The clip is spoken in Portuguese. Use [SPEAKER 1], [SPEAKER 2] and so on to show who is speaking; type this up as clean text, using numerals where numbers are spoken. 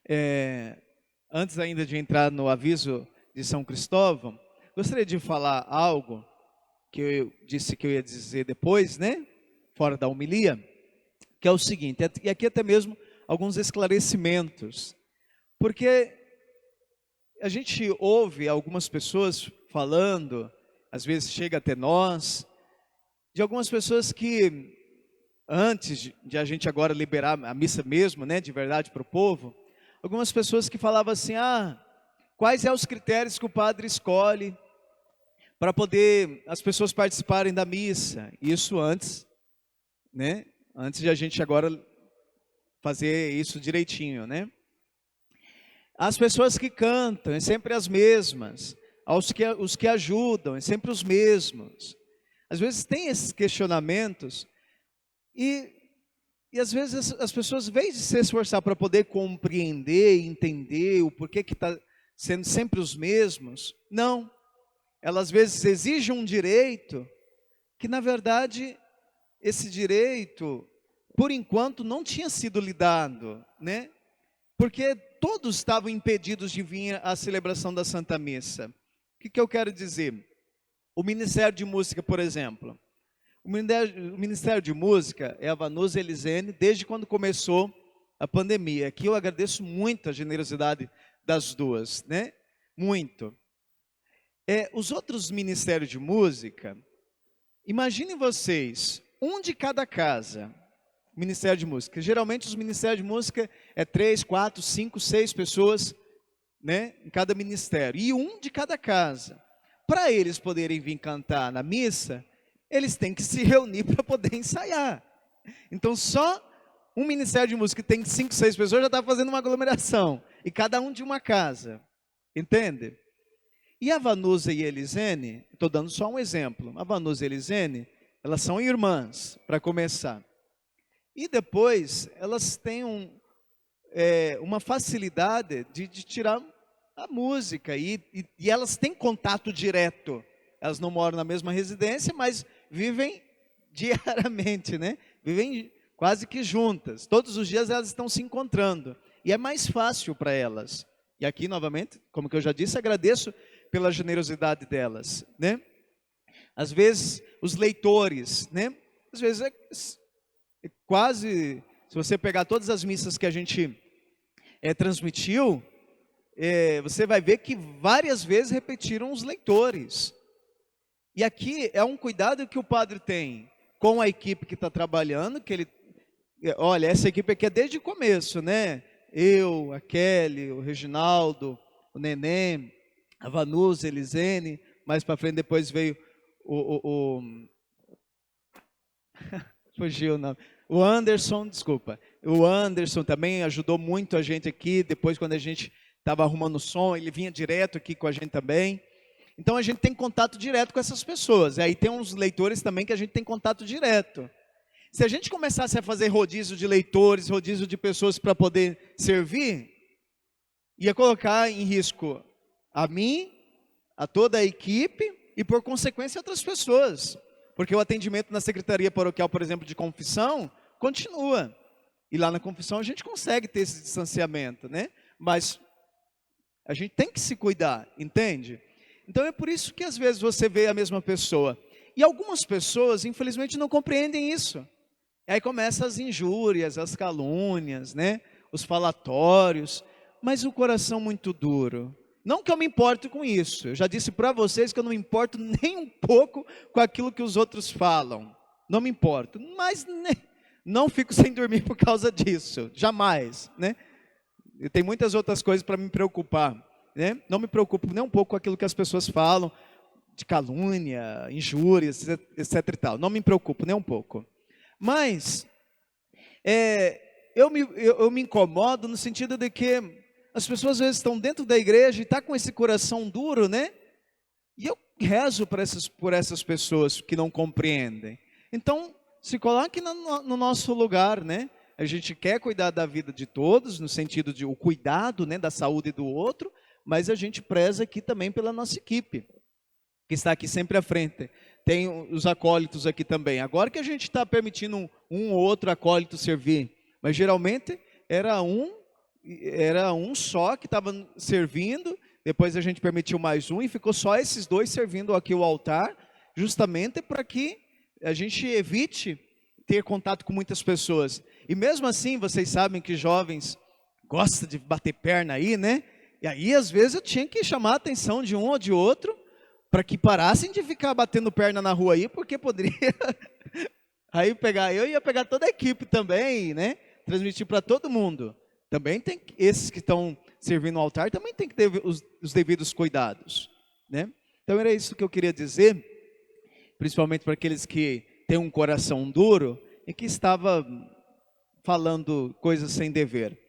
[SPEAKER 1] É, Antes ainda de entrar no aviso de São Cristóvão, gostaria de falar algo que eu disse que eu ia dizer depois, né? Fora da homilia, que é o seguinte, e aqui até mesmo alguns esclarecimentos, porque a gente ouve algumas pessoas falando, às vezes chega até nós, de algumas pessoas que antes de a gente agora liberar a missa mesmo, né, de verdade para o povo, algumas pessoas que falavam assim, quais são os critérios que o padre escolhe para poder as pessoas participarem da missa? Isso antes, né, antes de a gente agora fazer isso direitinho, né? As pessoas que cantam, é sempre as mesmas, os que ajudam, é sempre os mesmos. Às vezes tem esses questionamentos e às vezes as pessoas, em vez de se esforçar para poder compreender e entender o porquê que está sendo sempre os mesmos, não. Elas às vezes exigem um direito que, na verdade, esse direito, por enquanto, não tinha sido lhe dado, né? Porque todos estavam impedidos de vir à celebração da Santa Missa. O que eu quero dizer? O Ministério de Música, por exemplo. O Ministério de Música é a Vanusa Elisene desde quando começou a pandemia. Aqui eu agradeço muito a generosidade das duas, né? Muito. Os outros ministérios de música, imaginem vocês, um de cada casa, Ministério de Música. Geralmente os ministérios de música é 3, 4, 5, 6 pessoas, né, em cada ministério. E um de cada casa. Para eles poderem vir cantar na missa, eles têm que se reunir para poder ensaiar. Então só um ministério de música que tem 5, 6 pessoas já está fazendo uma aglomeração. E cada um de uma casa. Entende? E a Vanusa e a Elisene, estou dando só um exemplo. A Vanusa e a Elisene, elas são irmãs, para começar. E depois, elas têm uma facilidade de tirar a música. E elas têm contato direto. Elas não moram na mesma residência, mas vivem diariamente, né? Vivem quase que juntas. Todos os dias elas estão se encontrando. E é mais fácil para elas. E aqui, novamente, como que eu já disse, agradeço pela generosidade delas, né? Às vezes, os leitores, né? Às vezes quase, se você pegar todas as missas que a gente transmitiu, você vai ver que várias vezes repetiram os leitores. E aqui é um cuidado que o padre tem com a equipe que está trabalhando, que ele, olha, essa equipe aqui é desde o começo, né? Eu, a Kelly, o Reginaldo, o Neném, a Vanusa, a Elisene, mais para frente depois veio fugiu o nome. O Anderson, desculpa. O Anderson também ajudou muito a gente aqui. Depois, quando a gente estava arrumando o som, ele vinha direto aqui com a gente também. Então, a gente tem contato direto com essas pessoas. E aí tem uns leitores também que a gente tem contato direto. Se a gente começasse a fazer rodízio de leitores, rodízio de pessoas para poder servir, ia colocar em risco a mim, a toda a equipe e, por consequência, outras pessoas. Porque o atendimento na secretaria paroquial, por exemplo, de confissão, continua. E lá na confissão a gente consegue ter esse distanciamento, né? Mas a gente tem que se cuidar, entende? Então é por isso que às vezes você vê a mesma pessoa. E algumas pessoas, infelizmente, não compreendem isso. E aí começam as injúrias, as calúnias, né? Os falatórios, mas o coração muito duro. Não que eu me importe com isso. Eu já disse para vocês que eu não me importo nem um pouco com aquilo que os outros falam. Não me importo. Mas não fico sem dormir por causa disso. Jamais, né? Eu tenho muitas outras coisas para me preocupar, né? Não me preocupo nem um pouco com aquilo que as pessoas falam, de calúnia, injúrias, etc e tal. Não me preocupo nem um pouco. Mas eu me incomodo no sentido de que as pessoas às vezes estão dentro da igreja e estão com esse coração duro, né? E eu rezo por essas pessoas que não compreendem. Então, se coloque no nosso lugar, né? A gente quer cuidar da vida de todos, no sentido de o cuidado, né, da saúde do outro, mas a gente preza aqui também pela nossa equipe, que está aqui sempre à frente. Tem os acólitos aqui também. Agora que a gente está permitindo um ou outro acólito servir, mas geralmente era um era um só que estava servindo, depois a gente permitiu mais um e ficou só esses dois servindo aqui o altar, justamente para que a gente evite ter contato com muitas pessoas. E mesmo assim, vocês sabem que jovens gostam de bater perna aí, né? E aí, às vezes, eu tinha que chamar a atenção de um ou de outro, para que parassem de ficar batendo perna na rua aí, porque poderia aí pegar, eu ia pegar toda a equipe também, né? Transmitir para todo mundo. Também tem esses que estão servindo no altar, também tem que ter os devidos cuidados, né? Então era isso que eu queria dizer, principalmente para aqueles que têm um coração duro e que estava falando coisas sem dever.